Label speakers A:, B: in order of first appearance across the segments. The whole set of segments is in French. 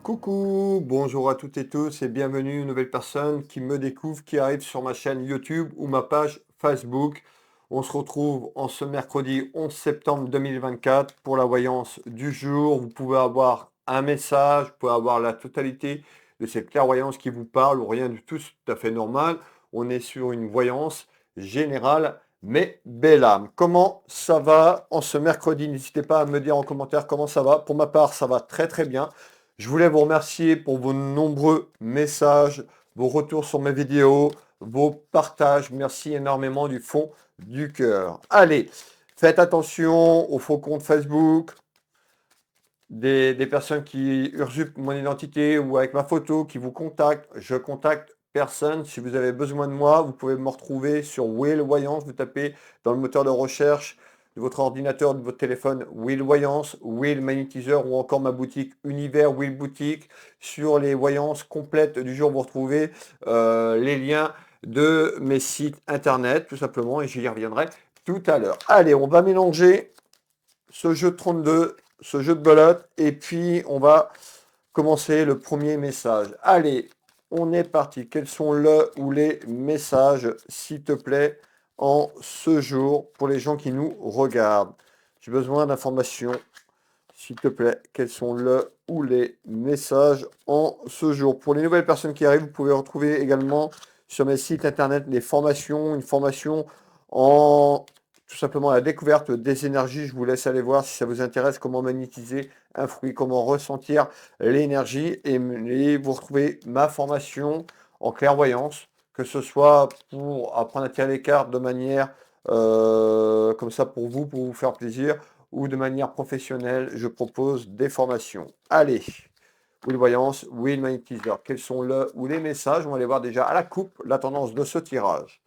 A: Coucou, bonjour à toutes et tous et bienvenue une nouvelle personne qui me découvre, qui arrive sur ma chaîne YouTube ou ma page Facebook. On se retrouve en ce mercredi 11 septembre 2024 pour la voyance du jour. Vous pouvez avoir un message, vous pouvez avoir la totalité de cette clairvoyance qui vous parle ou rien du tout, c'est tout à fait normal. On est sur une voyance générale, mais belle âme. Comment ça va en ce mercredi? N'hésitez pas à me dire en commentaire comment ça va. Pour ma part, ça va très très bien. Je voulais vous remercier pour vos nombreux messages, vos retours sur mes vidéos, vos partages. Merci énormément du fond du cœur. Allez, faites attention aux faux comptes Facebook, des personnes qui usurpent mon identité ou avec ma photo, qui vous contactent. Je contacte personne. Si vous avez besoin de moi, vous pouvez me retrouver sur Will Voyance. Vous tapez dans le moteur de recherche de votre ordinateur, de votre téléphone, Will Voyance, Will Magnétiseur ou encore ma boutique Univers Will Boutique. Sur les voyances complètes du jour, vous retrouvez les liens de mes sites internet, tout simplement, et j'y reviendrai tout à l'heure. Allez, on va mélanger ce jeu de 32, ce jeu de belote, et puis on va commencer le premier message. Allez, on est parti. Quels sont le ou les messages, s'il te plaît, en ce jour pour les gens qui nous regardent? J'ai besoin d'informations, s'il te plaît. Quels sont le ou les messages en ce jour? Pour les nouvelles personnes qui arrivent, vous pouvez retrouver également sur mes sites internet les formations, une formation en tout simplement la découverte des énergies. Je vous laisse aller voir si ça vous intéresse, comment magnétiser un fruit, comment ressentir l'énergie. Et vous retrouvez ma formation en clairvoyance, que ce soit pour apprendre à tirer les cartes de manière comme ça pour vous faire plaisir, ou de manière professionnelle, je propose des formations. Allez, Will Voyance, Will Magnétiseur. Quels sont le ou les messages? On va aller voir déjà à la coupe la tendance de ce tirage.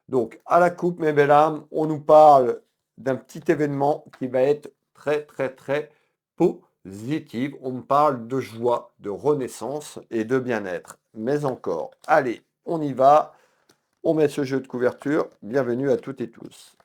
A: Donc, à la coupe, mes belles âmes, on nous parle d'un petit événement qui va être très, très, très positif. On me parle de joie, de renaissance et de bien-être. Mais encore, allez, on y va. On met ce jeu de couverture. Bienvenue à toutes et tous.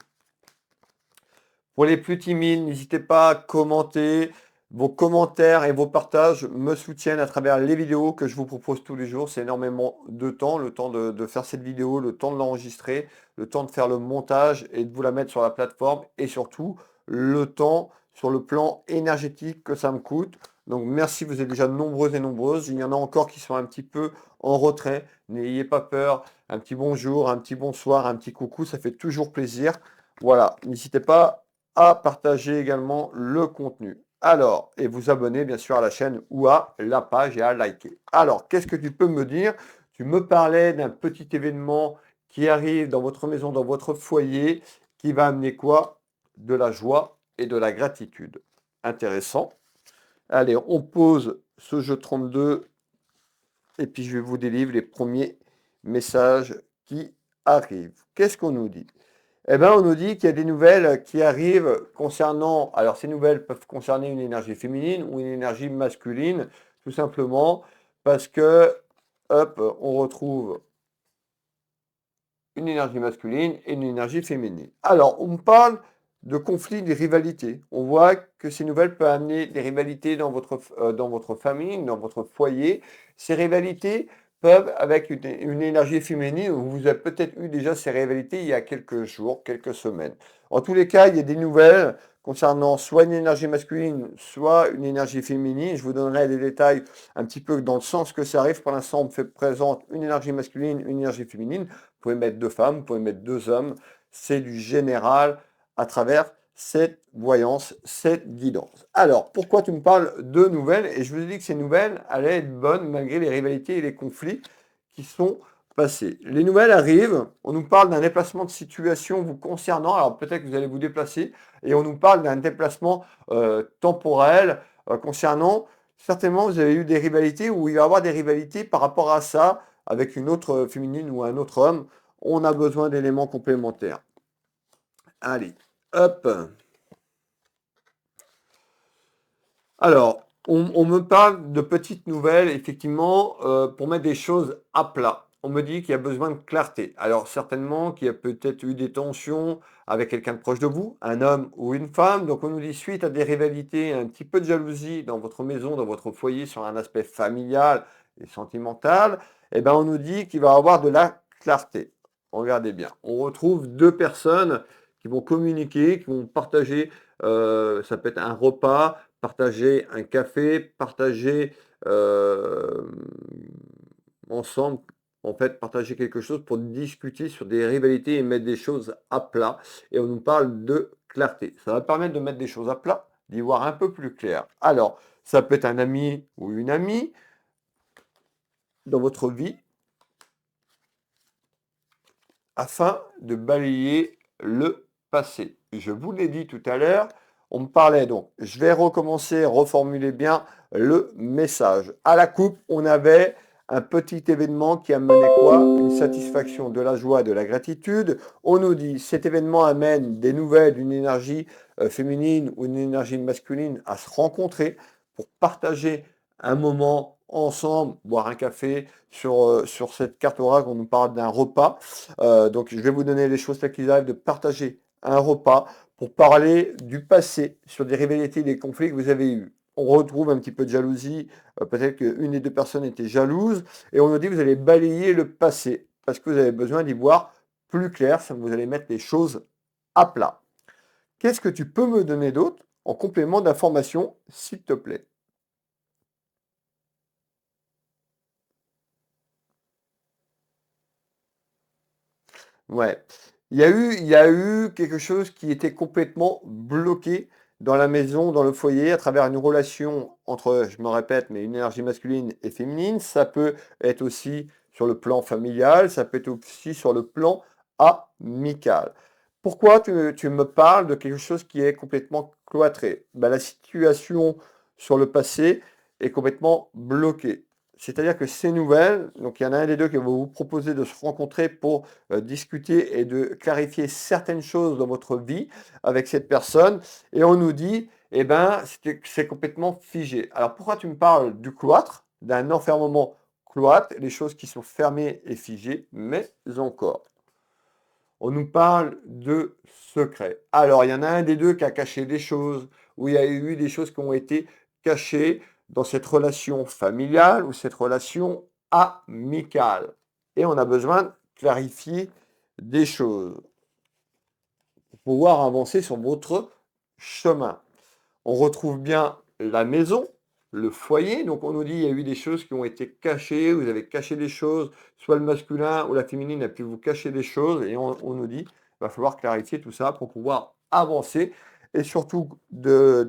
A: Pour les plus timides, n'hésitez pas à commenter. Vos commentaires et vos partages me soutiennent à travers les vidéos que je vous propose tous les jours. C'est énormément de temps, le temps de faire cette vidéo, le temps de l'enregistrer, le temps de faire le montage et de vous la mettre sur la plateforme et surtout le temps sur le plan énergétique que ça me coûte. Donc merci, vous êtes déjà nombreux et nombreuses. Il y en a encore qui sont un petit peu en retrait. N'ayez pas peur. Un petit bonjour, un petit bonsoir, un petit coucou, ça fait toujours plaisir. Voilà, n'hésitez pas à partager également le contenu. Alors, et vous abonner bien sûr à la chaîne ou à la page et à liker. Alors, qu'est-ce que tu peux me dire? Tu me parlais d'un petit événement qui arrive dans votre maison, dans votre foyer, qui va amener quoi? De la joie et de la gratitude. Intéressant. Allez, on pose ce jeu 32 et puis je vais vous délivrer les premiers messages qui arrivent. Qu'est-ce qu'on nous dit? Eh bien, on nous dit qu'il y a des nouvelles qui arrivent concernant, alors ces nouvelles peuvent concerner une énergie féminine ou une énergie masculine, tout simplement parce que, hop, on retrouve une énergie masculine et une énergie féminine. Alors, on parle de conflits, de rivalités. On voit que ces nouvelles peuvent amener des rivalités dans votre famille, dans votre foyer. Ces rivalités peuvent, avec une énergie féminine, vous avez peut-être eu déjà ces rivalités il y a quelques jours, quelques semaines. En tous les cas, il y a des nouvelles concernant soit une énergie masculine, soit une énergie féminine. Je vous donnerai des détails un petit peu dans le sens que ça arrive. Pour l'instant, on me fait présente une énergie masculine, une énergie féminine. Vous pouvez mettre deux femmes, vous pouvez mettre deux hommes. C'est du général à travers cette voyance, cette guidance. Alors, pourquoi tu me parles de nouvelles? Et je vous ai dit que ces nouvelles allaient être bonnes malgré les rivalités et les conflits qui sont passés. Les nouvelles arrivent, on nous parle d'un déplacement de situation vous concernant, alors peut-être que vous allez vous déplacer, et on nous parle d'un déplacement temporel concernant, certainement vous avez eu des rivalités ou il va y avoir des rivalités par rapport à ça, avec une autre féminine ou un autre homme. On a besoin d'éléments complémentaires. Allez, hop. Alors, on me parle de petites nouvelles, effectivement, pour mettre des choses à plat. on me dit qu'il y a besoin de clarté. Alors certainement qu'il y a peut-être eu des tensions avec quelqu'un de proche de vous, un homme ou une femme. Donc on nous dit suite à des rivalités, un petit peu de jalousie dans votre maison, dans votre foyer sur un aspect familial et sentimental, eh ben on nous dit qu'il va y avoir de la clarté. Regardez bien, on retrouve deux personnes qui vont communiquer, qui vont partager, ça peut être un repas, partager un café, partager euh, ensemble, en fait, partager quelque chose pour discuter sur des rivalités et mettre des choses à plat. Et on nous parle de clarté. Ça va permettre de mettre des choses à plat, d'y voir un peu plus clair. Alors, ça peut être un ami ou une amie dans votre vie afin de balayer le passé. Je vous l'ai dit tout à l'heure, on me parlait donc, je vais recommencer, reformuler bien le message. À la coupe, on avait un petit événement qui amenait quoi? Une satisfaction, de la joie, de la gratitude. On nous dit, cet événement amène des nouvelles, une énergie féminine ou une énergie masculine à se rencontrer pour partager un moment ensemble, boire un café sur cette carte oracle, on nous parle d'un repas. Donc, je vais vous donner les choses telles qu'ils arrivent de partager un repas pour parler du passé sur des rivalités, des conflits que vous avez eus. On retrouve un petit peu de jalousie, peut-être qu'une des deux personnes était jalouse, et on nous dit que vous allez balayer le passé parce que vous avez besoin d'y voir plus clair, vous allez mettre les choses à plat. Qu'est-ce que tu peux me donner d'autre en complément d'information, s'il te plaît? Ouais. Il y a eu quelque chose qui était complètement bloqué dans la maison, dans le foyer, à travers une relation entre, je me répète, mais une énergie masculine et féminine. Ça peut être aussi sur le plan familial, ça peut être aussi sur le plan amical. Pourquoi tu me parles de quelque chose qui est complètement cloîtré? Ben, la situation sur le passé est complètement bloquée. C'est-à-dire que ces nouvelles, donc il y en a un des deux qui va vous proposer de se rencontrer pour discuter et de clarifier certaines choses dans votre vie avec cette personne. Et on nous dit, eh ben, c'est complètement figé. Alors pourquoi tu me parles du cloître, d'un enfermement cloître, les choses qui sont fermées et figées, mais encore. On nous parle de secrets. Alors, il y en a un des deux qui a caché des choses, où il y a eu des choses qui ont été cachées dans cette relation familiale ou cette relation amicale. Et on a besoin de clarifier des choses pour pouvoir avancer sur votre chemin. On retrouve bien la maison, le foyer. Donc on nous dit il y a eu des choses qui ont été cachées, vous avez caché des choses, soit le masculin ou la féminine a pu vous cacher des choses, et on nous dit il va falloir clarifier tout ça pour pouvoir avancer et surtout de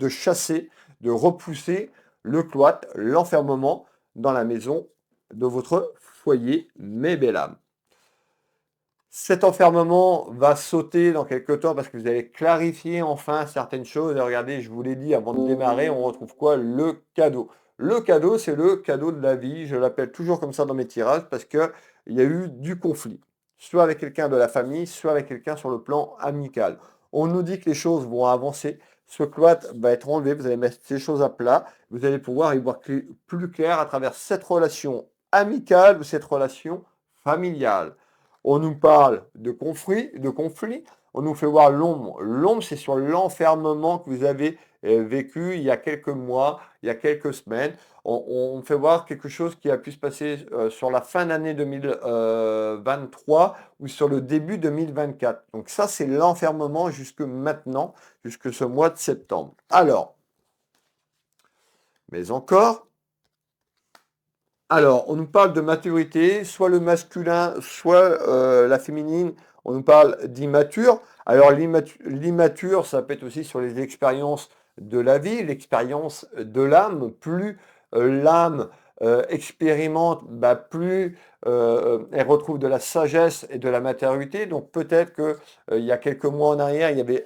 A: chasser, de repousser le cloître, l'enfermement dans la maison de votre foyer, mes belles âmes. Cet enfermement va sauter dans quelques temps parce que vous allez clarifier enfin certaines choses. Et regardez, je vous l'ai dit avant de démarrer, on retrouve quoi? Le cadeau. Le cadeau, c'est le cadeau de la vie. Je l'appelle toujours comme ça dans mes tirages parce qu'il y a eu du conflit, soit avec quelqu'un de la famille, soit avec quelqu'un sur le plan amical. On nous dit que les choses vont avancer. Ce cloître va être enlevé. Vous allez mettre ces choses à plat. Vous allez pouvoir y voir plus clair à travers cette relation amicale ou cette relation familiale. On nous parle de conflit, on nous fait voir l'ombre. L'ombre, c'est sur l'enfermement que vous avez vécu il y a quelques mois, il y a quelques semaines. On fait voir quelque chose qui a pu se passer sur la fin d'année 2023 ou sur le début 2024. Donc ça, c'est l'enfermement jusque maintenant, jusque ce mois de septembre. Alors, mais encore, on nous parle de maturité, soit le masculin, soit la féminine, on nous parle d'immature. Alors l'immature, ça peut être aussi sur les expériences de la vie, l'expérience de l'âme. Plus l'âme expérimente, bah, plus elle retrouve de la sagesse et de la maturité. Donc peut-être que il y a quelques mois en arrière, il y avait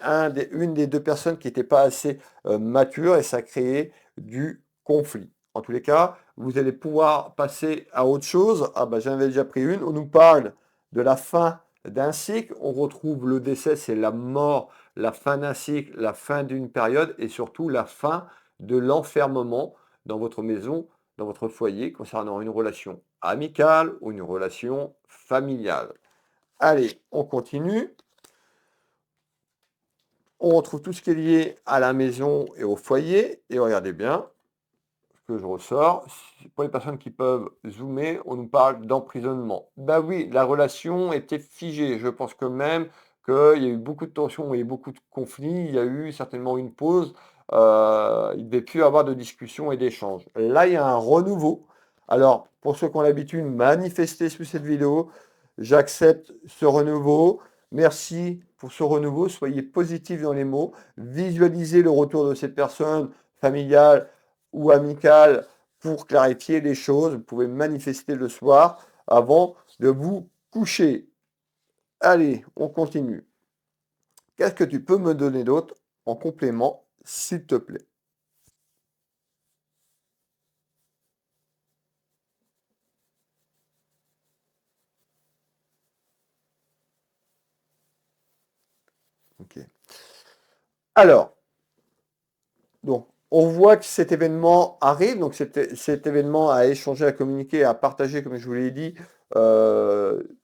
A: une des deux personnes qui n'était pas assez mature et ça créait du conflit. En tous les cas, vous allez pouvoir passer à autre chose. Ah ben, j'en avais déjà pris une. On nous parle de la fin d'un cycle. On retrouve le décès, c'est la mort, la fin d'un cycle, la fin d'une période et surtout la fin de l'enfermement dans votre maison, dans votre foyer concernant une relation amicale ou une relation familiale. Allez, on continue. On retrouve tout ce qui est lié à la maison et au foyer. Et regardez bien ce que je ressors. Pour les personnes qui peuvent zoomer, on nous parle d'emprisonnement. Ben oui, la relation était figée. Je pense que même qu'il y a eu beaucoup de tensions et beaucoup de conflits. Il y a eu certainement une pause. Il ne devait plus avoir de discussion et d'échange. Là, il y a un renouveau. Alors, pour ceux qui ont l'habitude, manifestez sous cette vidéo. J'accepte ce renouveau. Merci pour ce renouveau. Soyez positifs dans les mots. Visualisez le retour de cette personne familiale ou amicale pour clarifier les choses. Vous pouvez manifester le soir avant de vous coucher. Allez, on continue. Qu'est-ce que tu peux me donner d'autre en complément, s'il te plaît? Ok. Alors, donc, on voit que cet événement arrive, donc cet événement à échanger, à communiquer, à partager, comme je vous l'ai dit,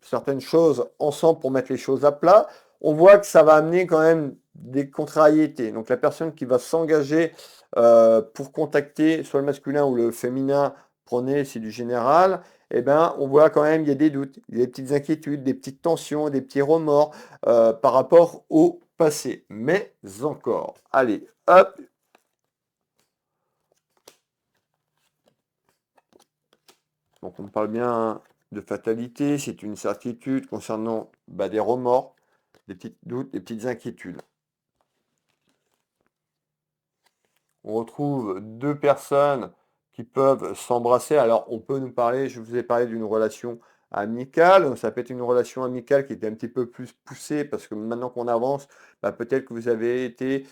A: certaines choses ensemble pour mettre les choses à plat. On voit que ça va amener quand même des contrariétés. Donc la personne qui va s'engager pour contacter soit le masculin ou le féminin, prenez, c'est du général, eh ben, on voit quand même il y a des doutes, il y a des petites inquiétudes, des petites tensions, des petits remords par rapport au passé. Mais encore, allez, hop, donc on parle bien de fatalité, c'est une certitude concernant des remords, des petits doutes, des petites inquiétudes. On retrouve deux personnes qui peuvent s'embrasser. Alors on peut nous parler, je vous ai parlé d'une relation amicale, donc ça peut être une relation amicale qui était un petit peu plus poussée parce que maintenant qu'on avance, peut-être que vous avez été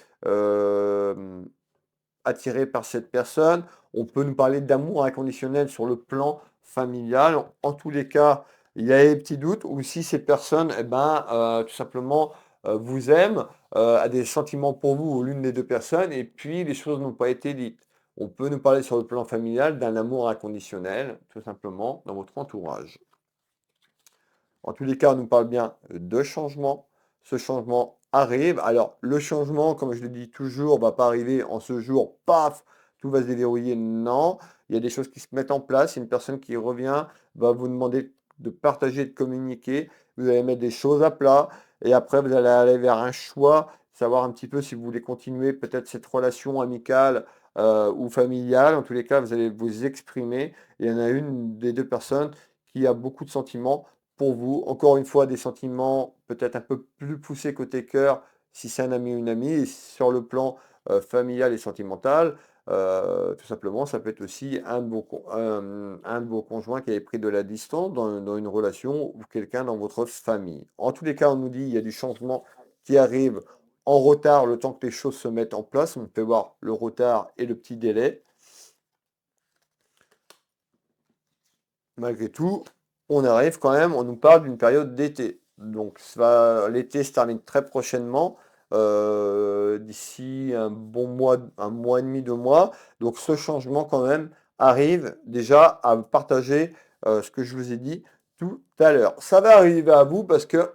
A: attiré par cette personne. On peut nous parler d'amour inconditionnel sur le plan familial. En tous les cas, il y a des petits doutes ou si ces personnes, tout simplement, vous aiment, a des sentiments pour vous ou l'une des deux personnes, et puis les choses n'ont pas été dites. On peut nous parler sur le plan familial d'un amour inconditionnel, tout simplement, dans votre entourage. En tous les cas, on nous parle bien de changement. Ce changement arrive. Alors, le changement, comme je le dis toujours, ne va pas arriver en ce jour, paf, tout va se déverrouiller. Non, il y a des choses qui se mettent en place. Une personne qui revient va vous demander de partager, de communiquer. Vous allez mettre des choses à plat. Et après, vous allez aller vers un choix, savoir un petit peu si vous voulez continuer peut-être cette relation amicale ou familiale. En tous les cas, vous allez vous exprimer. Il y en a une des deux personnes qui a beaucoup de sentiments pour vous. Encore une fois, des sentiments peut-être un peu plus poussés côté cœur, si c'est un ami ou une amie. Et sur le plan familial et sentimental, tout simplement, ça peut être aussi un de vos conjoints qui avait pris de la distance dans une relation ou quelqu'un dans votre famille. En tous les cas, on nous dit qu'il y a du changement qui arrive en retard le temps que les choses se mettent en place. On peut voir le retard et le petit délai. Malgré tout, on arrive quand même, on nous parle d'une période d'été. Donc l'été se termine très prochainement, d'ici un bon mois, un mois et demi, 2 mois. Donc ce changement quand même arrive déjà à partager ce que je vous ai dit tout à l'heure. Ça va arriver à vous parce que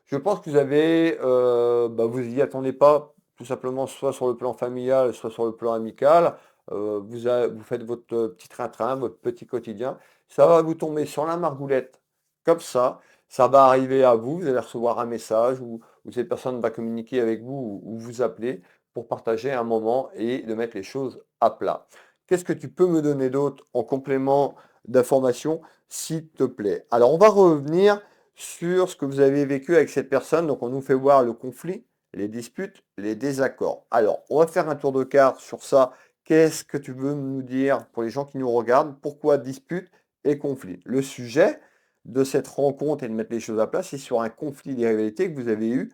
A: je pense que vous avez, vous y attendez pas, tout simplement soit sur le plan familial, soit sur le plan amical. Vous faites votre petit train-train, votre petit quotidien. Ça va vous tomber sur la margoulette comme ça va arriver à vous, vous allez recevoir un message où cette personne va communiquer avec vous ou vous appeler pour partager un moment et de mettre les choses à plat. Qu'est-ce que tu peux me donner d'autre en complément d'information, s'il te plaît? Alors, on va revenir sur ce que vous avez vécu avec cette personne. Donc, on nous fait voir le conflit, les disputes, les désaccords. Alors, on va faire un tour de carte sur ça. Qu'est-ce que tu veux nous dire pour les gens qui nous regardent? Pourquoi dispute et conflit? Le sujet de cette rencontre et de mettre les choses à plat, c'est sur un conflit des rivalités que vous avez eu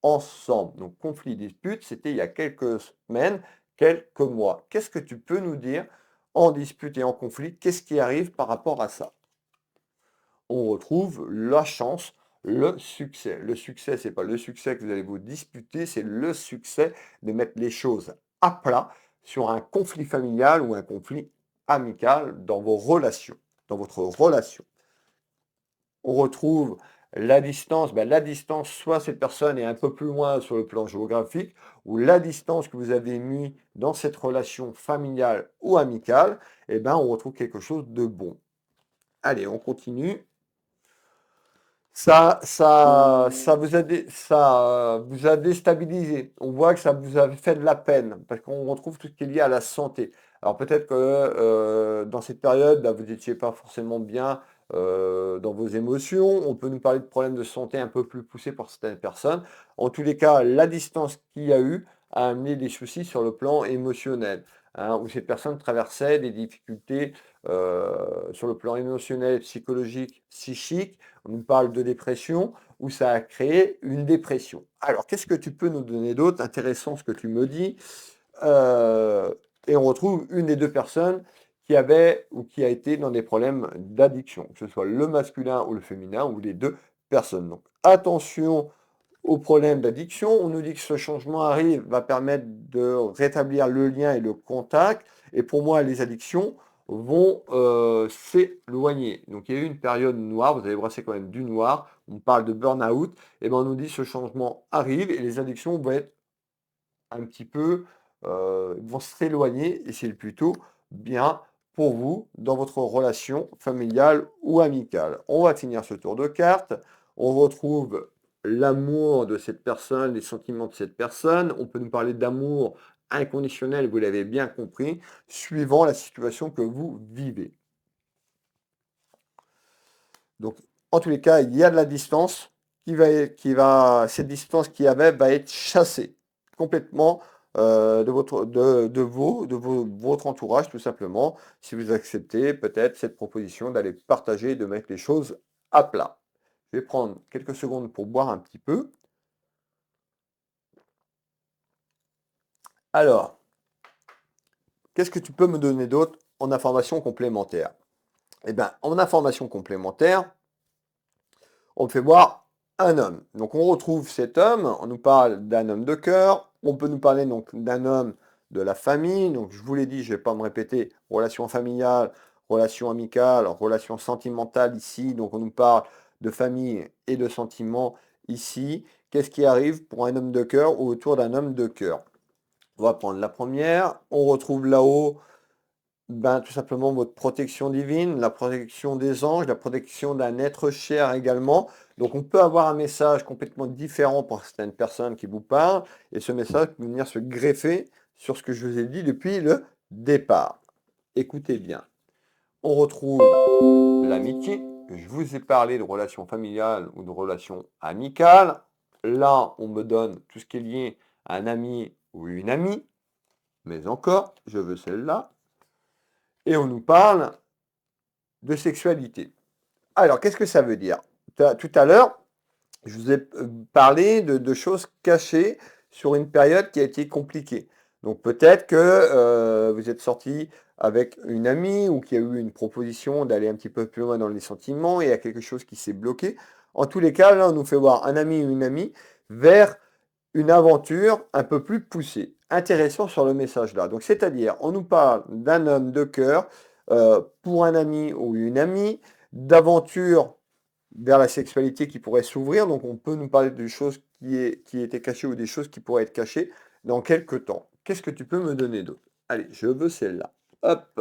A: ensemble. Donc, conflit, dispute, c'était il y a quelques semaines, quelques mois. Qu'est-ce que tu peux nous dire en dispute et en conflit? Qu'est-ce qui arrive par rapport à ça? On retrouve la chance, le succès. Le succès, c'est pas le succès que vous allez vous disputer, c'est le succès de mettre les choses à plat sur un conflit familial ou un conflit amical dans vos relations. dans votre relation. On retrouve la distance. La distance, soit cette personne est un peu plus loin sur le plan géographique, ou la distance que vous avez mis dans cette relation familiale ou amicale, on retrouve quelque chose de bon. Allez, on continue. Ça vous a déstabilisé. On voit que ça vous a fait de la peine parce qu'on retrouve tout ce qui est lié à la santé. Alors peut-être que dans cette période, vous n'étiez pas forcément bien dans vos émotions. On peut nous parler de problèmes de santé un peu plus poussés pour certaines personnes. En tous les cas, la distance qu'il y a eu a amené des soucis sur le plan émotionnel, hein, où cette personne traversait des difficultés sur le plan émotionnel, psychologique, psychique. On nous parle de dépression, où ça a créé une dépression. Alors, qu'est-ce que tu peux nous donner d'autre? Intéressant ce que tu me dis. Et on retrouve une des deux personnes qui avait ou qui a été dans des problèmes d'addiction, que ce soit le masculin ou le féminin, ou les deux personnes. Donc, attention aux problèmes d'addiction. On nous dit que ce changement arrive, va permettre de rétablir le lien et le contact. Et pour moi, les addictions vont s'éloigner. Donc il y a eu une période noire, vous avez brassé quand même du noir, on parle de burn-out, et on nous dit que ce changement arrive et les addictions vont être un petit peu, vont s'éloigner et c'est plutôt bien pour vous dans votre relation familiale ou amicale. On va finir ce tour de cartes, on retrouve l'amour de cette personne, les sentiments de cette personne, on peut nous parler d'amour inconditionnel, vous l'avez bien compris, suivant la situation que vous vivez. Donc, en tous les cas, il y a de la distance cette distance qu'il y avait va être chassée complètement votre entourage, tout simplement, si vous acceptez peut-être cette proposition d'aller partager, de mettre les choses à plat. Je vais prendre quelques secondes pour boire un petit peu. Alors, qu'est-ce que tu peux me donner d'autre en information complémentaire? En information complémentaire, on me fait voir un homme. Donc on retrouve cet homme, on nous parle d'un homme de cœur, on peut nous parler donc d'un homme de la famille. Donc je vous l'ai dit, je ne vais pas me répéter, relation familiale, relation amicale, relation sentimentale ici. Donc on nous parle de famille et de sentiments ici. Qu'est-ce qui arrive pour un homme de cœur ou autour d'un homme de cœur? On va prendre la première, on retrouve là-haut tout simplement votre protection divine, la protection des anges, la protection d'un être cher également. Donc on peut avoir un message complètement différent pour certaines personnes qui vous parlent, et ce message peut venir se greffer sur ce que je vous ai dit depuis le départ. Écoutez bien. On retrouve l'amitié. Je vous ai parlé de relations familiales ou de relations amicales. Là, on me donne tout ce qui est lié à un ami ou une amie. Mais encore, je veux celle-là. Et on nous parle de sexualité. Alors, qu'est-ce que ça veut dire? Tout à l'heure, je vous ai parlé de choses cachées sur une période qui a été compliquée. Donc peut-être que vous êtes sorti avec une amie ou qu'il y a eu une proposition d'aller un petit peu plus loin dans les sentiments et il y a quelque chose qui s'est bloqué. En tous les cas, là, on nous fait voir un ami ou une amie vers une aventure un peu plus poussée. Intéressant sur le message là. Donc c'est-à-dire, on nous parle d'un homme de cœur pour un ami ou une amie, d'aventure vers la sexualité qui pourrait s'ouvrir. Donc on peut nous parler de choses qui étaient cachées ou des choses qui pourraient être cachées dans quelques temps. Qu'est-ce que tu peux me donner d'autre? Allez, je veux celle-là. Hop.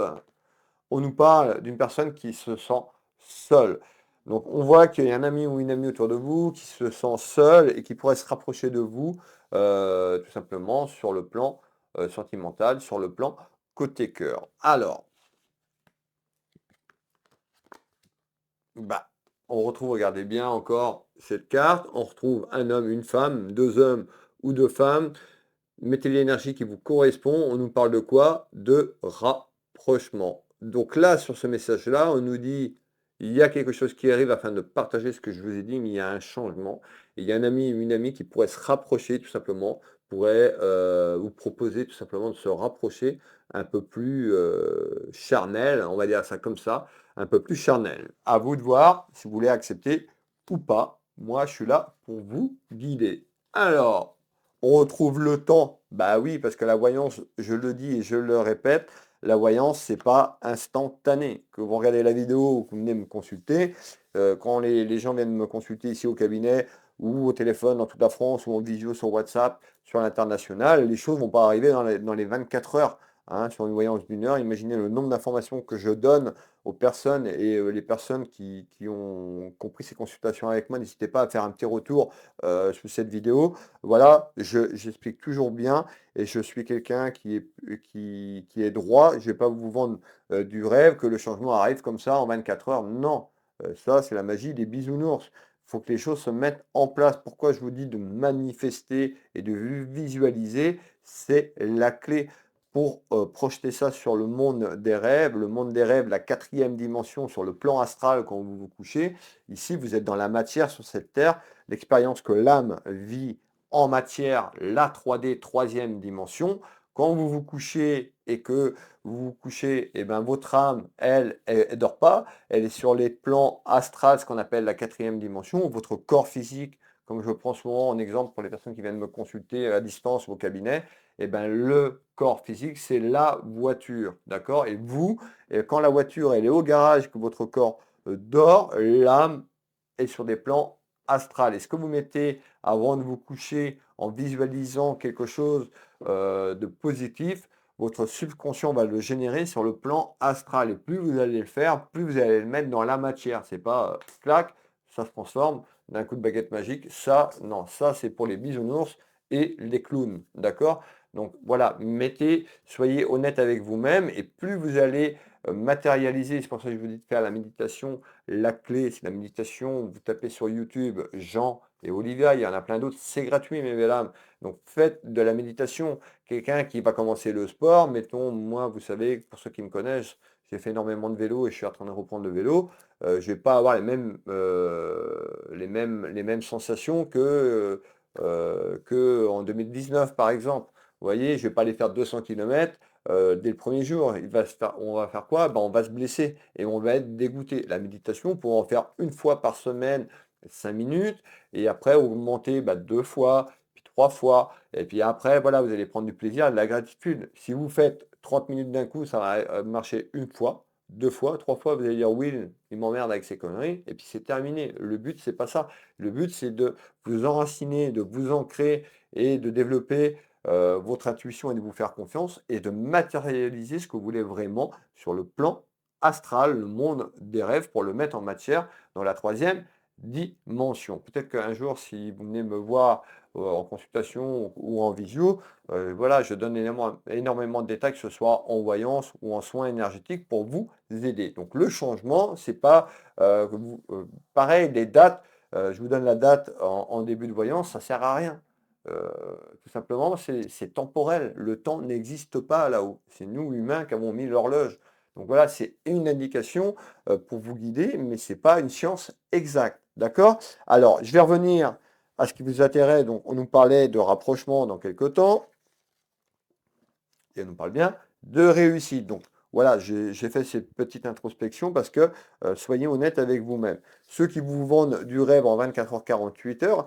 A: On nous parle d'une personne qui se sent seule. Donc on voit qu'il y a un ami ou une amie autour de vous qui se sent seul et qui pourrait se rapprocher de vous tout simplement sur le plan sentimental, sur le plan côté cœur. Alors, on retrouve, regardez bien encore cette carte, on retrouve un homme, une femme, deux hommes ou deux femmes. Mettez l'énergie qui vous correspond. On nous parle de quoi? De rapprochement. Donc là, sur ce message-là, on nous dit, il y a quelque chose qui arrive afin de partager ce que je vous ai dit, mais il y a un changement. Et il y a un ami ou une amie qui pourrait se rapprocher tout simplement, pourrait vous proposer tout simplement de se rapprocher un peu plus charnel, on va dire ça comme ça, un peu plus charnel. À vous de voir si vous voulez accepter ou pas. Moi, je suis là pour vous guider. Alors, on retrouve le temps. Bah oui, parce que la voyance, je le dis et je le répète, la voyance, c'est pas instantané. Que vous regardez la vidéo ou que vous venez me consulter, quand les gens viennent me consulter ici au cabinet ou au téléphone dans toute la France ou en visio sur WhatsApp, sur l'international, les choses vont pas arriver dans les 24 heures. Hein, sur une voyance d'une heure, imaginez le nombre d'informations que je donne aux personnes et les personnes qui ont compris ces consultations avec moi, n'hésitez pas à faire un petit retour sous cette vidéo. Voilà, j'explique toujours bien et je suis quelqu'un qui est droit. Je ne vais pas vous vendre du rêve que le changement arrive comme ça en 24 heures. Non, ça c'est la magie des bisounours. Il faut que les choses se mettent en place. Pourquoi je vous dis de manifester et de visualiser, c'est la clé pour projeter ça sur le monde des rêves, la quatrième dimension sur le plan astral quand vous vous couchez. Ici, vous êtes dans la matière sur cette terre, l'expérience que l'âme vit en matière, la 3D, troisième dimension. Quand vous vous couchez et que vous vous couchez, et ben votre âme, elle ne dort pas, elle est sur les plans astrales, ce qu'on appelle la quatrième dimension, votre corps physique, comme je prends souvent en exemple pour les personnes qui viennent me consulter à distance ou au cabinet, et ben le corps physique, c'est la voiture, d'accord? Et vous, quand la voiture, elle est au garage, que votre corps dort, l'âme est sur des plans astrales. Et ce que vous mettez avant de vous coucher en visualisant quelque chose de positif, votre subconscient va le générer sur le plan astral. Et plus vous allez le faire, plus vous allez le mettre dans la matière. C'est pas clac, ça se transforme d'un coup de baguette magique. Ça, non, ça c'est pour les bisounours et les clowns. D'accord? Donc voilà, soyez honnête avec vous-même et plus vous allez matérialiser, c'est pour ça que je vous dis de faire la méditation. La clé, c'est la méditation. Vous tapez sur YouTube Jean et Olivia, il y en a plein d'autres, c'est gratuit mes belles âmes. Donc faites de la méditation. Quelqu'un qui va commencer le sport, mettons, moi, vous savez, pour ceux qui me connaissent, j'ai fait énormément de vélo et je suis en train de reprendre le vélo. Je ne vais pas avoir les mêmes sensations que en 2019, par exemple. Vous voyez, je ne vais pas aller faire 200 km dès le premier jour. On va faire quoi? Ben, on va se blesser et on va être dégoûté. La méditation, pour en faire une fois par semaine, 5 minutes, et après augmenter 2 fois, puis 3 fois. Et puis après, voilà, vous allez prendre du plaisir, de la gratitude. Si vous faites 30 minutes d'un coup, ça va marcher une fois, 2 fois, 3 fois, vous allez dire oui, il m'emmerde avec ses conneries, et puis c'est terminé. Le but, c'est pas ça. Le but, c'est de vous enraciner, de vous ancrer et de développer votre intuition et de vous faire confiance et de matérialiser ce que vous voulez vraiment sur le plan astral, le monde des rêves, pour le mettre en matière dans la troisième dimension. Peut-être qu'un jour, si vous venez me voir en consultation ou en visio, voilà, je donne énormément de détails, que ce soit en voyance ou en soins énergétiques, pour vous aider. Donc le changement, c'est pas pareil, les dates. Je vous donne la date en début de voyance, ça sert à rien. Tout simplement, c'est temporel. Le temps n'existe pas là-haut. C'est nous, humains, qui avons mis l'horloge. Donc voilà, c'est une indication pour vous guider, mais ce n'est pas une science exacte. D'accord? Alors, je vais revenir à ce qui vous intéresse. Donc, on nous parlait de rapprochement dans quelques temps, et on nous parle bien de réussite. Donc, voilà, j'ai fait cette petite introspection parce que soyez honnête avec vous-même. Ceux qui vous vendent du rêve en 24 heures, 48 heures,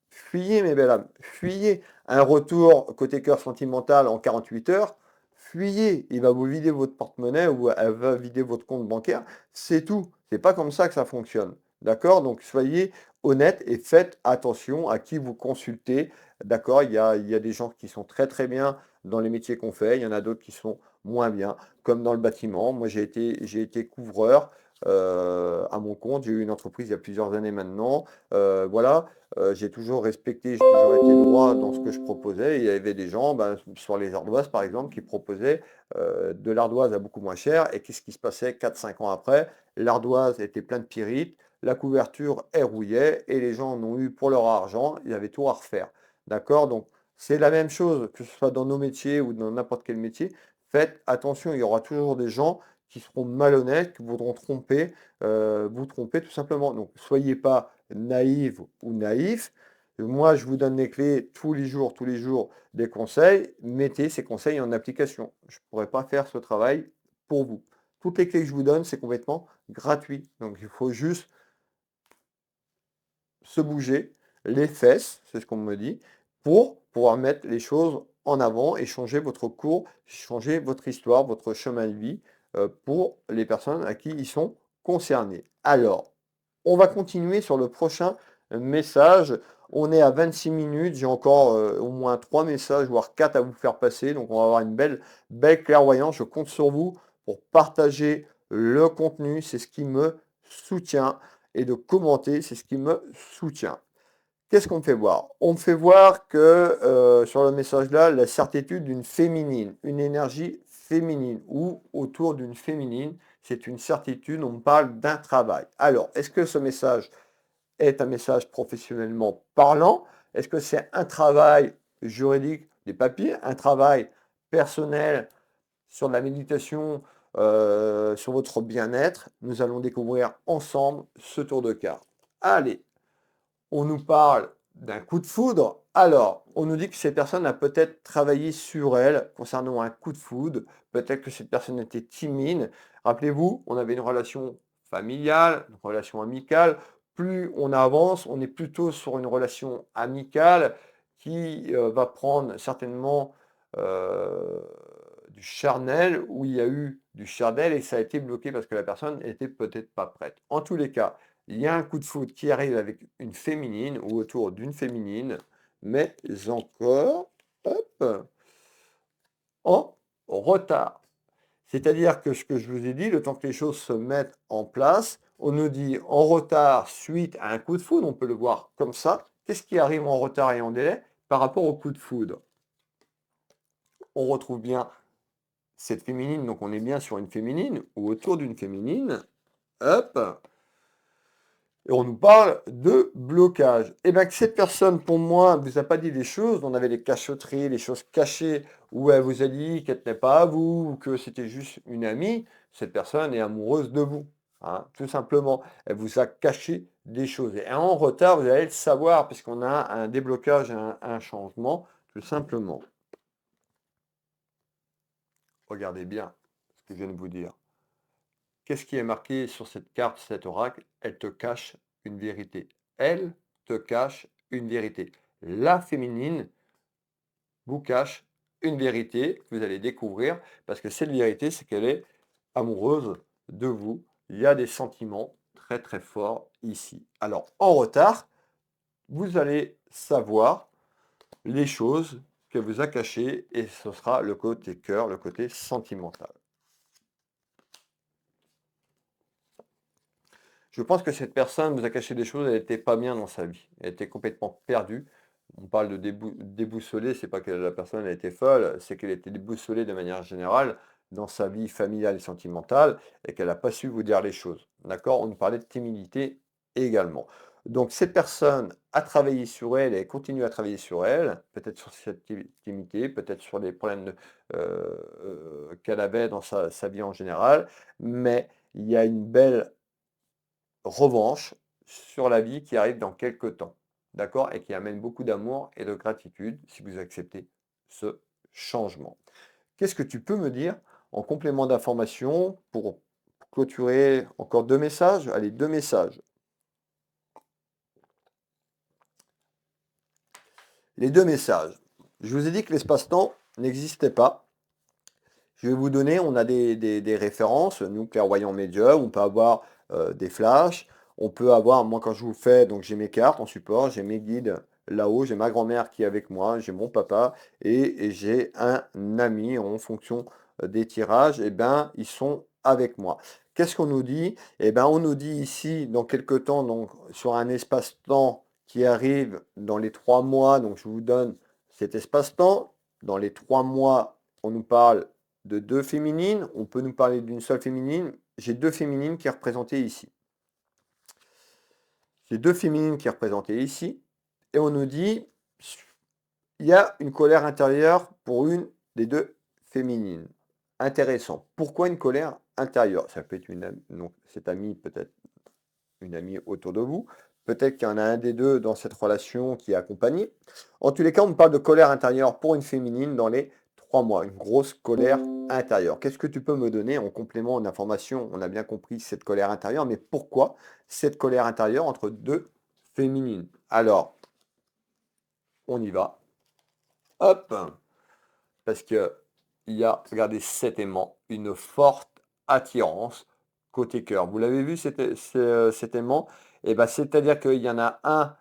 A: fuyez, mes belles âmes, fuyez. Un retour côté cœur sentimental en 48 heures, fuyez. Il va vous vider votre porte-monnaie ou elle va vider votre compte bancaire. C'est tout. C'est pas comme ça que ça fonctionne. D'accord? Donc soyez honnête et faites attention à qui vous consultez. D'accord? Il y a des gens qui sont très très bien dans les métiers qu'on fait. Il y en a d'autres qui sont moins bien, comme dans le bâtiment. Moi, j'ai été couvreur à mon compte. J'ai eu une entreprise il y a plusieurs années maintenant. Voilà. J'ai toujours respecté, j'ai toujours été droit dans ce que je proposais. Il y avait des gens, sur les ardoises par exemple, qui proposaient de l'ardoise à beaucoup moins cher. Et qu'est-ce qui se passait 4 5 ans après? L'ardoise était pleine de pyrites, la couverture elle rouillait et les gens en ont eu pour leur argent. Ils avaient tout à refaire. D'accord? Donc c'est la même chose, que ce soit dans nos métiers ou dans n'importe quel métier. Faites attention, il y aura toujours des gens qui seront malhonnêtes, qui voudront vous tromper tout simplement. Donc soyez pas naïve ou naïf. Moi, je vous donne les clés tous les jours des conseils. Mettez ces conseils en application. Je ne pourrais pas faire ce travail pour vous. Toutes les clés que je vous donne, c'est complètement gratuit. Donc, il faut juste se bouger les fesses, c'est ce qu'on me dit, pour pouvoir mettre les choses en avant et changer votre cours, changer votre histoire, votre chemin de vie pour les personnes à qui ils sont concernés. Alors, on va continuer sur le prochain message. On est à 26 minutes, j'ai encore au moins 3 messages, voire 4 à vous faire passer. Donc on va avoir une belle clairvoyance. Je compte sur vous pour partager le contenu, c'est ce qui me soutient. Et de commenter, c'est ce qui me soutient. Qu'est-ce qu'on me fait voir? On me fait voir que sur le message-là, la certitude d'une féminine, une énergie féminine ou autour d'une féminine, c'est une certitude, on me parle d'un travail. Alors, est-ce que ce message est un message professionnellement parlant? Est-ce que c'est un travail juridique, des papiers, un travail personnel sur de la méditation, sur votre bien-être? Nous allons découvrir ensemble ce tour de cartes. Allez, on nous parle d'un coup de foudre. Alors, on nous dit que cette personne a peut-être travaillé sur elle concernant un coup de foudre. Peut-être que cette personne était timide. Rappelez-vous, on avait une relation familiale, une relation amicale. Plus on avance, on est plutôt sur une relation amicale qui va prendre certainement euh, du charnel, où il y a eu du charnel et ça a été bloqué parce que la personne n'était peut-être pas prête. En tous les cas, il y a un coup de foudre qui arrive avec une féminine ou autour d'une féminine, mais encore, hop, en retard. C'est-à-dire que ce que je vous ai dit, le temps que les choses se mettent en place, on nous dit en retard suite à un coup de foudre, on peut le voir comme ça. Qu'est-ce qui arrive en retard et en délai par rapport au coup de foudre? On retrouve bien cette féminine, donc on est bien sur une féminine ou autour d'une féminine. Hop, et on nous parle de blocage. Et bien que cette personne, pour moi, ne vous a pas dit des choses, on avait les cachotteries, les choses cachées, où elle vous a dit qu'elle tenait pas à vous, ou que c'était juste une amie, cette personne est amoureuse de vous. Hein, tout simplement. Elle vous a caché des choses. Et en retard, vous allez le savoir, puisqu'on a un déblocage, un changement, tout simplement. Regardez bien ce que je viens de vous dire. Qu'est-ce qui est marqué sur cette carte, cet oracle? Elle te cache une vérité. Elle te cache une vérité. La féminine vous cache une vérité que vous allez découvrir parce que cette vérité, c'est qu'elle est amoureuse de vous. Il y a des sentiments très très forts ici. Alors, en retard, vous allez savoir les choses qu'elle vous a cachées et ce sera le côté cœur, le côté sentimental. Je pense que cette personne vous a caché des choses, elle n'était pas bien dans sa vie. Elle était complètement perdue. On parle de déboussolée, c'est pas que la personne a été folle, c'est qu'elle était déboussolée de manière générale dans sa vie familiale et sentimentale et qu'elle n'a pas su vous dire les choses. D'accord? On nous parlait de timidité également. Donc cette personne a travaillé sur elle et continue à travailler sur elle, peut-être sur cette timidité, peut-être sur les problèmes qu'elle avait dans sa vie en général, mais il y a une belle revanche sur la vie qui arrive dans quelques temps, d'accord? Et qui amène beaucoup d'amour et de gratitude si vous acceptez ce changement. Qu'est-ce que tu peux me dire en complément d'information pour clôturer encore 2 messages? Allez, 2 messages. Les 2 messages. Je vous ai dit que l'espace-temps n'existait pas. Je vais vous donner, on a des références, nous, clairvoyants médiums, on peut avoir des flashs, on peut avoir, moi quand je vous fais, donc j'ai mes cartes en support, j'ai mes guides là-haut, j'ai ma grand-mère qui est avec moi, j'ai mon papa et j'ai un ami en fonction des tirages, et ben ils sont avec moi. Qu'est-ce qu'on nous dit? Eh ben on nous dit ici, dans quelques temps, donc sur un espace-temps qui arrive dans les 3 mois, donc je vous donne cet espace-temps, dans les 3 mois, on nous parle de 2 féminines, on peut nous parler d'une seule féminine. J'ai 2 féminines qui est représentée ici. J'ai 2 féminines qui est représentée ici. Et on nous dit, il y a une colère intérieure pour une des 2 féminines. Intéressant. Pourquoi une colère intérieure? Ça peut être une amie, donc cette amie peut-être une amie autour de vous. Peut-être qu'il y en a un des 2 dans cette relation qui est accompagné. En tous les cas, on me parle de colère intérieure pour une féminine dans les 3 mois. Une grosse colère intérieure. Qu'est-ce que tu peux me donner en complément d'information? On a bien compris cette colère intérieure, mais pourquoi cette colère intérieure entre 2 féminines? Alors, on y va. Hop! parce que il y a, regardez, cet aimant, une forte attirance côté cœur. Vous l'avez vu cet aimant? Et ben, c'est-à-dire qu'il y en a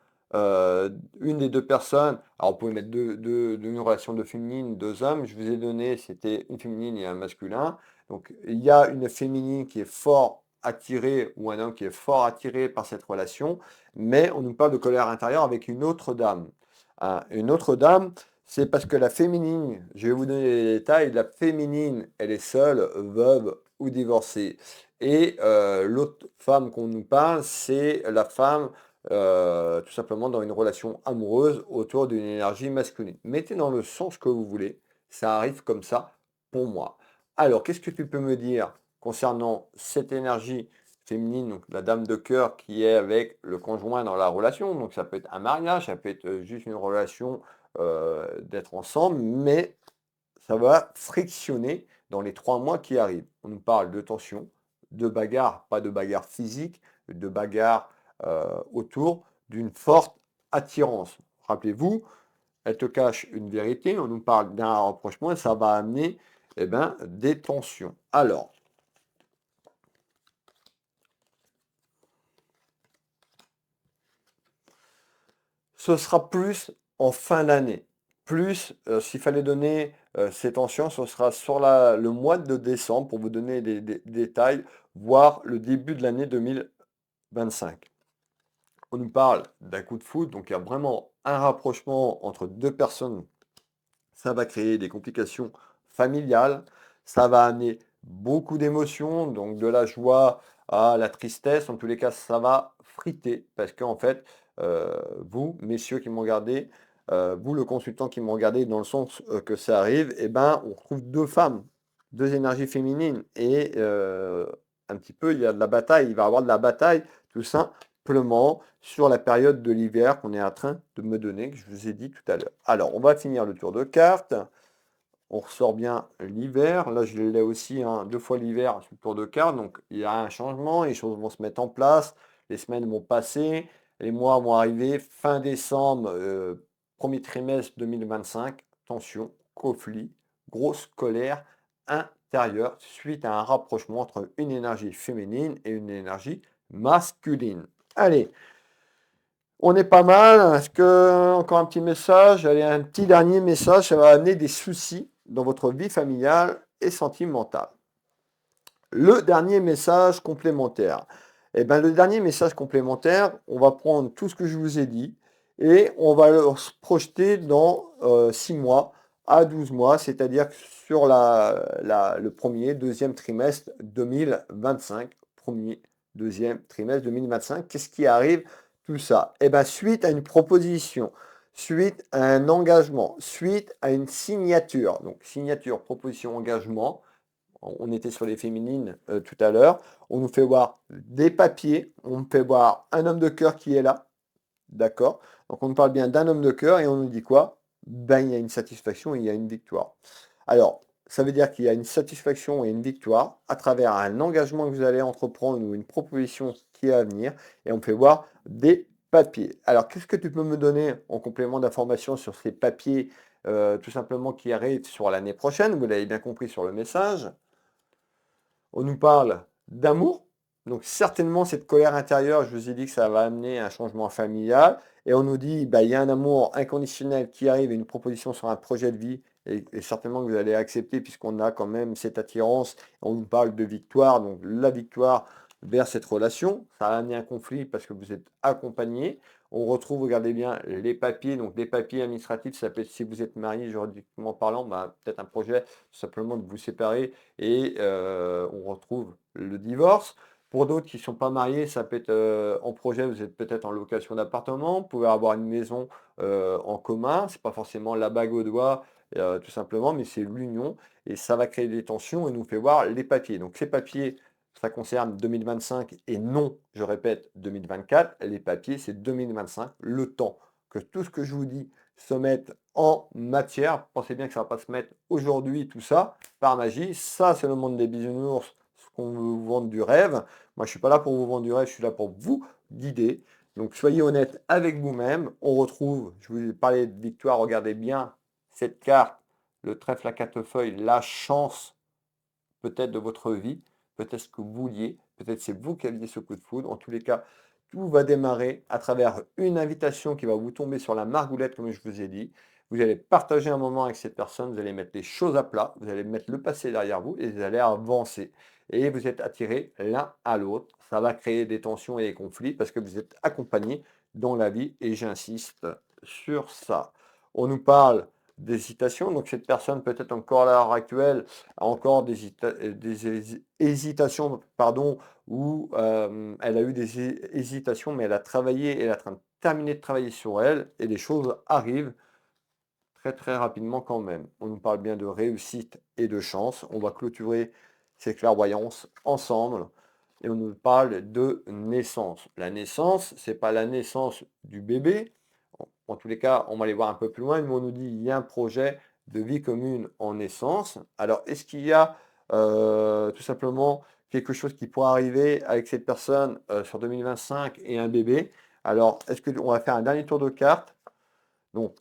A: une des deux personnes, alors on pouvait mettre une relation de féminine, deux hommes, je vous ai donné, c'était une féminine et un masculin. Donc il y a une féminine qui est fort attirée ou un homme qui est fort attiré par cette relation, mais on nous parle de colère intérieure avec une autre dame. Hein, une autre dame, c'est parce que la féminine, je vais vous donner les détails, la féminine, elle est seule, veuve ou divorcée. Et l'autre femme qu'on nous parle, c'est la femme tout simplement dans une relation amoureuse autour d'une énergie masculine. Mettez dans le sens que vous voulez, ça arrive comme ça pour moi. Alors, qu'est-ce que tu peux me dire concernant cette énergie féminine, donc la dame de cœur qui est avec le conjoint dans la relation? Donc ça peut être un mariage, ça peut être juste une relation d'être ensemble, mais ça va frictionner dans les 3 mois qui arrivent. On nous parle de tension, de bagarre, pas de bagarre physique, de bagarre autour d'une forte attirance. Rappelez-vous, elle te cache une vérité, on nous parle d'un rapprochement et ça va amener des tensions. Alors, ce sera plus en fin d'année. Plus, s'il fallait donner ces tensions, ce sera sur le mois de décembre pour vous donner des détails, voire le début de l'année 2025. On nous parle d'un coup de foudre, donc il y a vraiment un rapprochement entre deux personnes. Ça va créer des complications familiales, ça va amener beaucoup d'émotions, donc de la joie à la tristesse. En tous les cas, ça va friter parce qu'en fait, vous, messieurs qui m'ont regardé, vous, le consultant qui m'ont regardé, dans le sens que ça arrive, eh ben, on retrouve deux femmes, deux énergies féminines et un petit peu, il y a de la bataille, il va y avoir de la bataille, tout simplement sur la période de l'hiver qu'on est en train de me donner, que je vous ai dit tout à l'heure. Alors, on va finir le tour de cartes. On ressort bien l'hiver. Là, je l'ai aussi, hein, 2 fois l'hiver sur le tour de cartes. Donc, il y a un changement, les choses vont se mettre en place, les semaines vont passer, les mois vont arriver. Fin décembre, premier trimestre 2025, tension, conflit, grosse colère intérieure suite à un rapprochement entre une énergie féminine et une énergie masculine. Allez, on est pas mal. Est-ce que encore un petit message? Allez, un petit dernier message, ça va amener des soucis dans votre vie familiale et sentimentale. Le dernier message complémentaire. Eh ben, le dernier message complémentaire, on va prendre tout ce que je vous ai dit et on va le projeter dans 6 mois à 12 mois, c'est-à-dire sur le premier, deuxième trimestre 2025. Premier, deuxième trimestre 2025. Qu'est-ce qui arrive? Tout ça. Eh ben, suite à une proposition, suite à un engagement, suite à une signature. Donc, signature, proposition, engagement. On était sur les féminines tout à l'heure. On nous fait voir des papiers. On nous fait voir un homme de cœur qui est là. D'accord? Donc, on nous parle bien d'un homme de cœur et on nous dit quoi? Ben, il y a une satisfaction et il y a une victoire. Alors, ça veut dire qu'il y a une satisfaction et une victoire à travers un engagement que vous allez entreprendre ou une proposition qui est à venir. Et on peut voir des papiers. Alors, qu'est-ce que tu peux me donner en complément d'information sur ces papiers tout simplement qui arrivent sur l'année prochaine? Vous l'avez bien compris sur le message. On nous parle d'amour. Donc certainement cette colère intérieure, je vous ai dit que ça va amener un changement familial. Et on nous dit, bah, il y a un amour inconditionnel qui arrive et une proposition sur un projet de vie. Et certainement que vous allez accepter puisqu'on a quand même cette attirance. On nous parle de victoire. Donc la victoire vers cette relation. Ça a amené un conflit parce que vous êtes accompagné. On retrouve, regardez bien, les papiers. Donc les papiers administratifs, ça peut être si vous êtes marié juridiquement parlant, bah, peut-être un projet simplement de vous séparer et on retrouve le divorce. Pour d'autres qui ne sont pas mariés, ça peut être en projet, vous êtes peut-être en location d'appartement, vous pouvez avoir une maison en commun, c'est pas forcément la bague au doigt, tout simplement, mais c'est l'union et ça va créer des tensions et nous fait voir les papiers. Donc ces papiers, ça concerne 2025 et non, je répète, 2024. Les papiers, c'est 2025, le temps que tout ce que je vous dis se mette en matière. Pensez bien que ça ne va pas se mettre aujourd'hui, tout ça, par magie. Ça, c'est le monde des bisounours, ce qu'on veut vous vendre du rêve. Moi, je ne suis pas là pour vous vendre du rêve, je suis là pour vous guider. Donc, soyez honnête avec vous-même. On retrouve, je vous ai parlé de victoire, regardez bien cette carte, le trèfle à quatre feuilles, la chance peut-être de votre vie, peut-être ce que vous vouliez, peut-être c'est vous qui aviez ce coup de foudre. En tous les cas, tout va démarrer à travers une invitation qui va vous tomber sur la margoulette, comme je vous ai dit. Vous allez partager un moment avec cette personne, vous allez mettre les choses à plat, vous allez mettre le passé derrière vous et vous allez avancer. Et vous êtes attirés l'un à l'autre. Ça va créer des tensions et des conflits parce que vous êtes accompagnés dans la vie et j'insiste sur ça. On nous parle d'hésitation, donc cette personne peut-être encore à l'heure actuelle a encore des hésitations, pardon, où elle a eu des hésitations, mais elle a travaillé, elle est en train de terminer de travailler sur elle, et les choses arrivent très très rapidement quand même. On nous parle bien de réussite et de chance. On va clôturer ces clairvoyances ensemble. Et on nous parle de naissance. La naissance, c'est pas la naissance du bébé. En tous les cas, on va aller voir un peu plus loin, mais on nous dit il y a un projet de vie commune en naissance. Alors, est-ce qu'il y a tout simplement quelque chose qui pourrait arriver avec cette personne sur 2025 et un bébé? Alors, est-ce qu'on va faire un dernier tour de carte? Donc,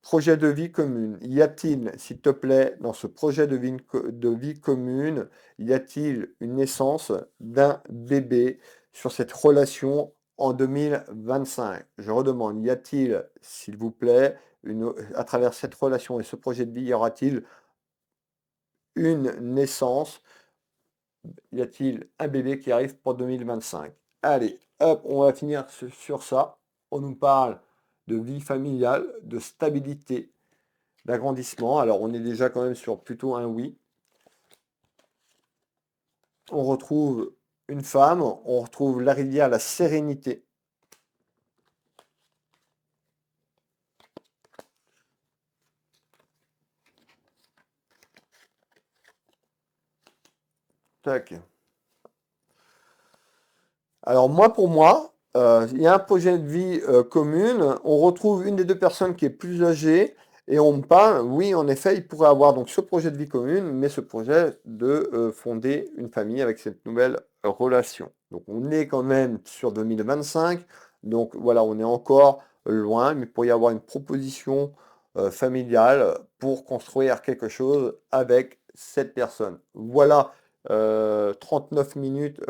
A: projet de vie commune. Y a-t-il, s'il te plaît, dans ce projet de vie commune, y a-t-il une naissance d'un bébé sur cette relation en 2025? Je redemande, y a-t-il, s'il vous plaît, à travers cette relation et ce projet de vie, y aura-t-il une naissance? Y a-t-il un bébé qui arrive pour 2025? Allez, hop, on va finir sur ça. On nous parle de vie familiale, de stabilité, d'agrandissement. Alors, on est déjà quand même sur plutôt un oui. On retrouve une femme, on retrouve la rivière, la sérénité. Tac. Alors, moi, pour moi, il y a un projet de vie commune. On retrouve une des deux personnes qui est plus âgée et on me parle, oui, en effet, il pourrait avoir donc ce projet de vie commune, mais ce projet de fonder une famille avec cette nouvelle relation. Donc, on est quand même sur 2025. Donc, voilà, on est encore loin, mais il pourrait y avoir une proposition familiale pour construire quelque chose avec cette personne. Voilà 39 minutes,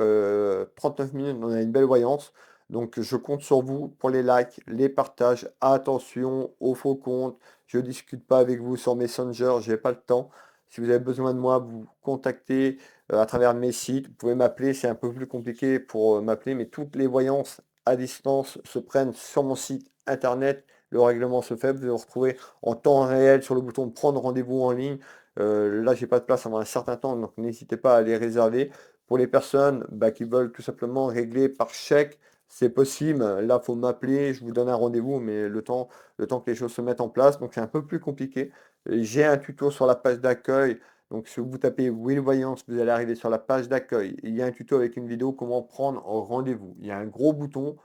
A: 39 minutes, on a une belle voyance. Donc je compte sur vous pour les likes, les partages. Attention aux faux comptes. Je ne discute pas avec vous sur Messenger, j'ai pas le temps. Si vous avez besoin de moi, vous contactez à travers mes sites. Vous pouvez m'appeler, c'est un peu plus compliqué pour m'appeler, mais toutes les voyances à distance se prennent sur mon site internet. Le règlement se fait, vous allez vous retrouver en temps réel sur le bouton prendre rendez-vous en ligne. Là, j'ai pas de place avant un certain temps, donc n'hésitez pas à les réserver. Pour les personnes qui veulent tout simplement régler par chèque, c'est possible. Là, il faut m'appeler, je vous donne un rendez-vous, mais le temps que les choses se mettent en place, donc c'est un peu plus compliqué. J'ai un tuto sur la page d'accueil. Donc, si vous tapez Will Voyance, vous allez arriver sur la page d'accueil. Il y a un tuto avec une vidéo comment prendre rendez-vous. Il y a un gros bouton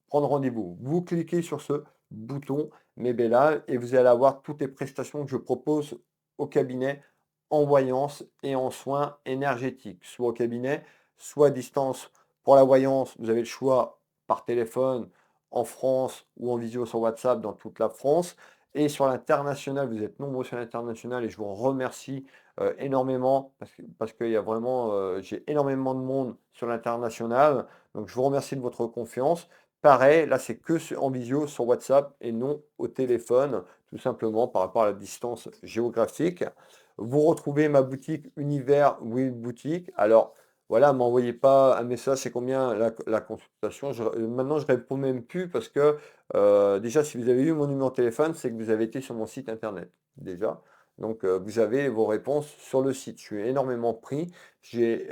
A: prendre rendez-vous. Vous cliquez sur ce bouton, mes Bella, et vous allez avoir toutes les prestations que je propose au cabinet en voyance et en soins énergétiques, soit au cabinet, soit à distance. Pour la voyance, vous avez le choix par téléphone en France ou en visio sur WhatsApp dans toute la France. Et sur l'international, vous êtes nombreux sur l'international et je vous remercie énormément parce qu'il y a vraiment, j'ai énormément de monde sur l'international. Donc je vous remercie de votre confiance. Pareil, là c'est que en visio sur WhatsApp et non au téléphone, tout simplement par rapport à la distance géographique. Vous retrouvez ma boutique Univers Will Boutique. Alors voilà, m'envoyez pas un message, c'est combien la consultation. Maintenant je réponds même plus parce que déjà si vous avez eu mon numéro de téléphone, c'est que vous avez été sur mon site internet déjà. Donc vous avez vos réponses sur le site. Je suis énormément pris. C'est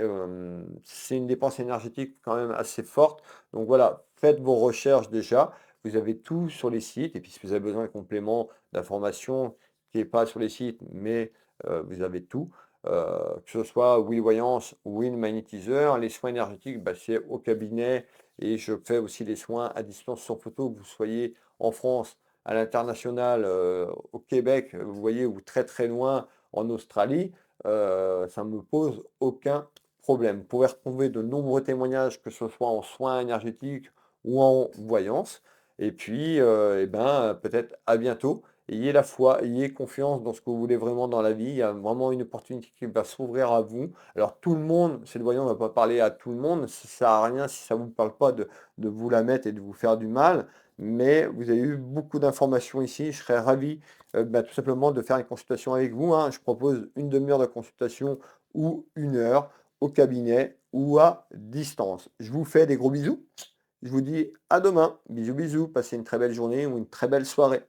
A: une dépense énergétique quand même assez forte. Donc voilà, faites vos recherches déjà. Vous avez tout sur les sites. Et puis si vous avez besoin de compléments d'informations qui n'est pas sur les sites, mais vous avez tout. Que ce soit Will Voyance ou Will Magnétiseur. Les soins énergétiques, c'est au cabinet. Et je fais aussi les soins à distance sans photo, que vous soyez en France, à l'international, au Québec, vous voyez, ou très très loin en Australie. Ça ne me pose aucun problème. Vous pouvez retrouver de nombreux témoignages, que ce soit en soins énergétiques ou en voyance. Et puis, peut-être à bientôt. ayez la foi, ayez confiance dans ce que vous voulez vraiment dans la vie. Il y a vraiment une opportunité qui va s'ouvrir à vous. Alors tout le monde, c'est le voyant, on ne va pas parler à tout le monde, ça ne sert à rien si ça ne vous parle pas de vous la mettre et de vous faire du mal. Mais vous avez eu beaucoup d'informations ici. Je serais ravi tout simplement de faire une consultation avec vous, hein. Je propose une demi-heure de consultation ou une heure au cabinet ou à distance. Je vous fais des gros bisous. Je vous dis à demain. Bisous, bisous. Passez une très belle journée ou une très belle soirée.